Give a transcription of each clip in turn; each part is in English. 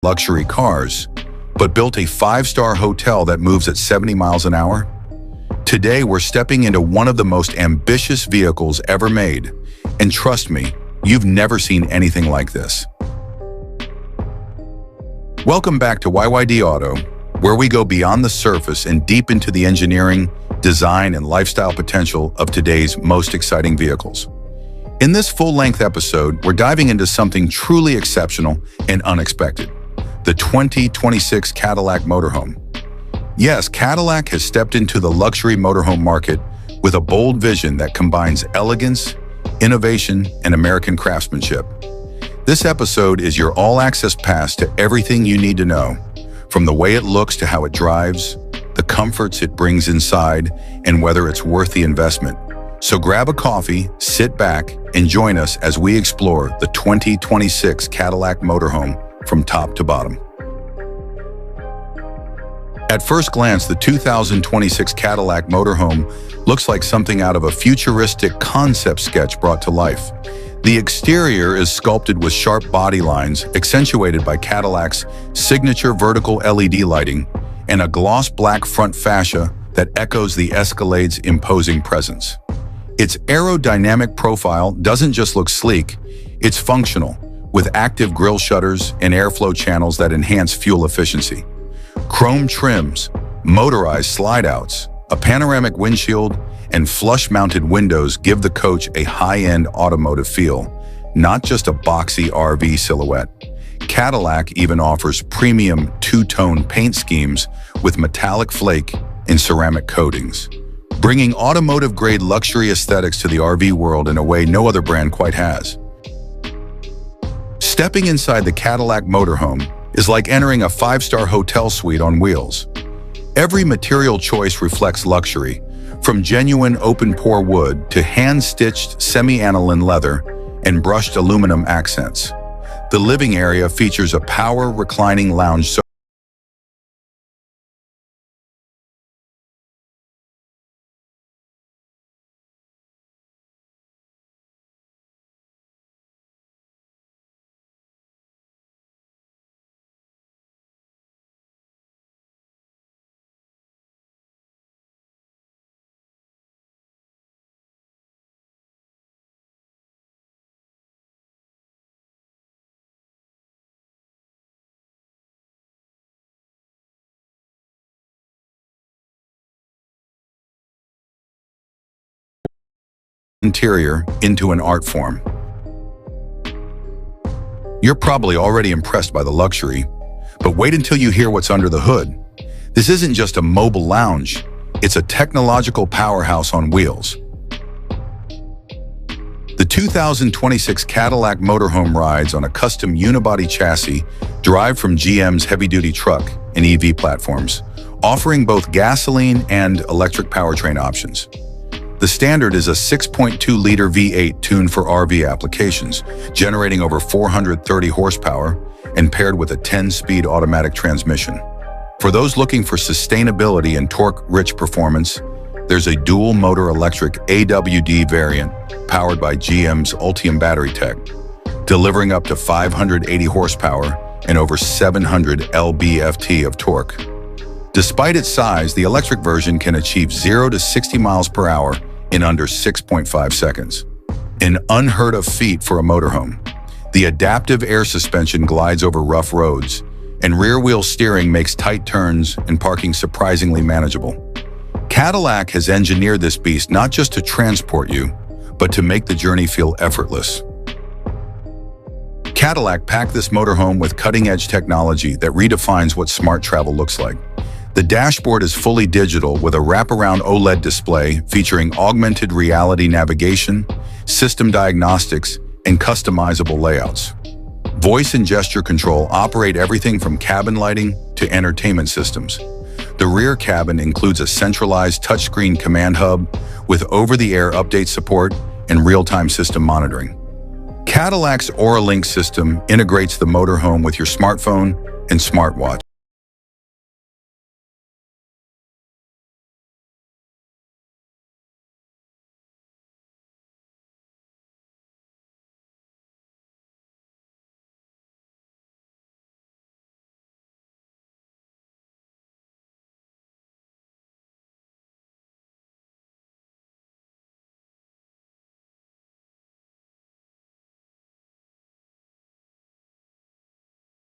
luxury cars, but built a five-star hotel that moves at 70 miles an hour? Today, we're stepping into one of the most ambitious vehicles ever made. And trust me, you've never seen anything like this. Welcome back to YYD Auto, where we go beyond the surface and deep into the engineering, design, and lifestyle potential of today's most exciting vehicles. In this full-length episode, we're diving into something truly exceptional and unexpected: the 2026 Cadillac Motorhome. Yes, Cadillac has stepped into the luxury motorhome market with a bold vision that combines elegance, innovation, and American craftsmanship. This episode is your all-access pass to everything you need to know, from the way it looks to how it drives, the comforts it brings inside, and whether it's worth the investment. So grab a coffee, sit back, and join us as we explore the 2026 Cadillac Motorhome from top to bottom. At first glance, the 2026 Cadillac Motorhome looks like something out of a futuristic concept sketch brought to life. The exterior is sculpted with sharp body lines, accentuated by Cadillac's signature vertical LED lighting, and a gloss black front fascia that echoes the Escalade's imposing presence. Its aerodynamic profile doesn't just look sleek, it's functional, with active grille shutters and airflow channels that enhance fuel efficiency. Chrome trims, motorized slide-outs, a panoramic windshield, and flush-mounted windows give the coach a high-end automotive feel, not just a boxy RV silhouette. Cadillac even offers premium two-tone paint schemes with metallic flake and ceramic coatings, bringing automotive-grade luxury aesthetics to the RV world in a way no other brand quite has. Stepping inside the Cadillac Motorhome is like entering a five-star hotel suite on wheels. Every material choice reflects luxury, from genuine open-pore wood to hand-stitched semi-aniline leather and brushed aluminum accents. The living area features a power reclining lounge interior into an art form. You're probably already impressed by the luxury, but wait until you hear what's under the hood. This isn't just a mobile lounge, it's a technological powerhouse on wheels. The 2026 Cadillac Motorhome rides on a custom unibody chassis derived from GM's heavy-duty truck and EV platforms, offering both gasoline and electric powertrain options. The standard is a 6.2-liter V8 tuned for RV applications, generating over 430 horsepower and paired with a 10-speed automatic transmission. For those looking for sustainability and torque-rich performance, there's a dual-motor electric AWD variant powered by GM's Ultium battery tech, delivering up to 580 horsepower and over 700 lb-ft of torque. Despite its size, the electric version can achieve 0 to 60 miles per hour in under 6.5 seconds. An unheard-of feat for a motorhome. The adaptive air suspension glides over rough roads, and rear-wheel steering makes tight turns and parking surprisingly manageable. Cadillac has engineered this beast not just to transport you, but to make the journey feel effortless. Cadillac packed this motorhome with cutting-edge technology that redefines what smart travel looks like. The dashboard is fully digital with a wraparound OLED display featuring augmented reality navigation, system diagnostics, and customizable layouts. Voice and gesture control operate everything from cabin lighting to entertainment systems. The rear cabin includes a centralized touchscreen command hub with over-the-air update support and real-time system monitoring. Cadillac's AuraLink system integrates the motorhome with your smartphone and smartwatch.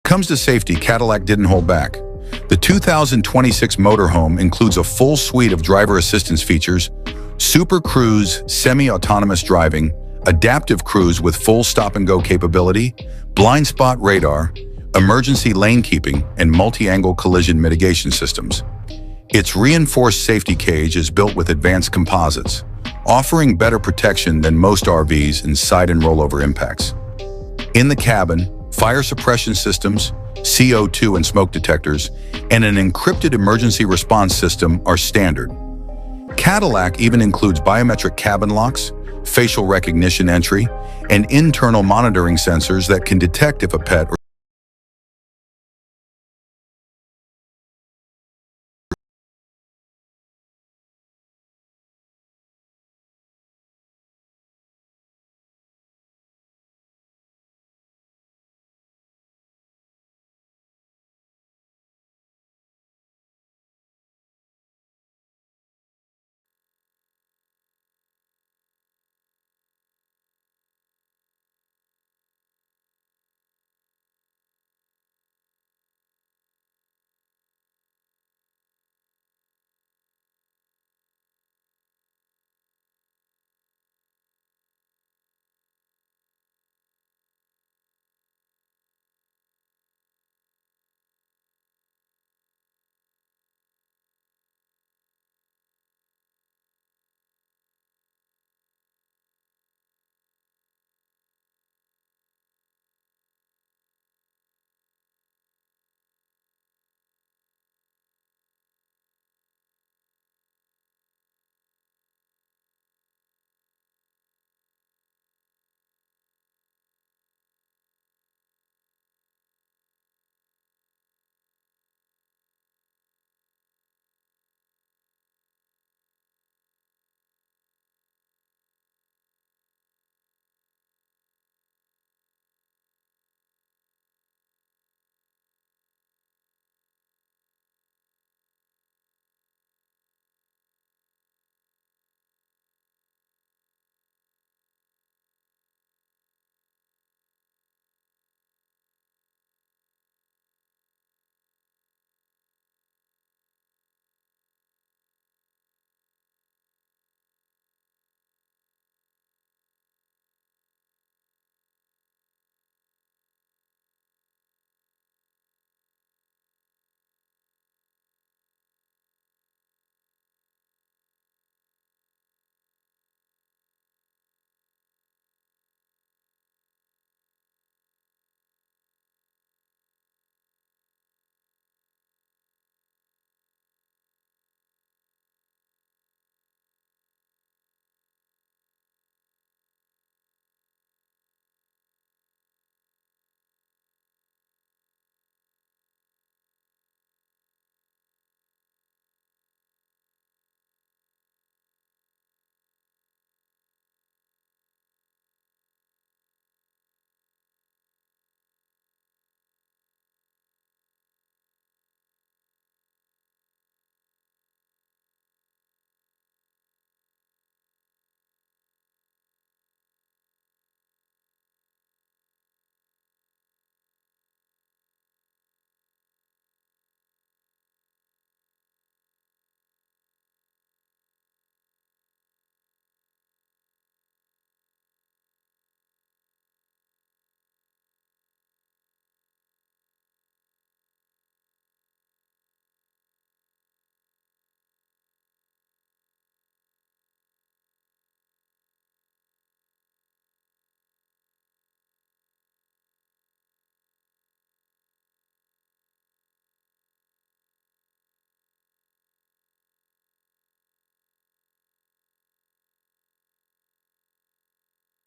Comes to safety, Cadillac didn't hold back. The 2026 Motorhome includes a full suite of driver assistance features: Super Cruise semi-autonomous driving, adaptive cruise with full stop-and-go capability, blind spot radar, emergency lane keeping, and multi-angle collision mitigation systems. Its reinforced safety cage is built with advanced composites, offering better protection than most RVs in side and rollover impacts. In the cabin, fire suppression systems, CO2 and smoke detectors, and an encrypted emergency response system are standard. Cadillac even includes biometric cabin locks, facial recognition entry, and internal monitoring sensors that can detect if a pet or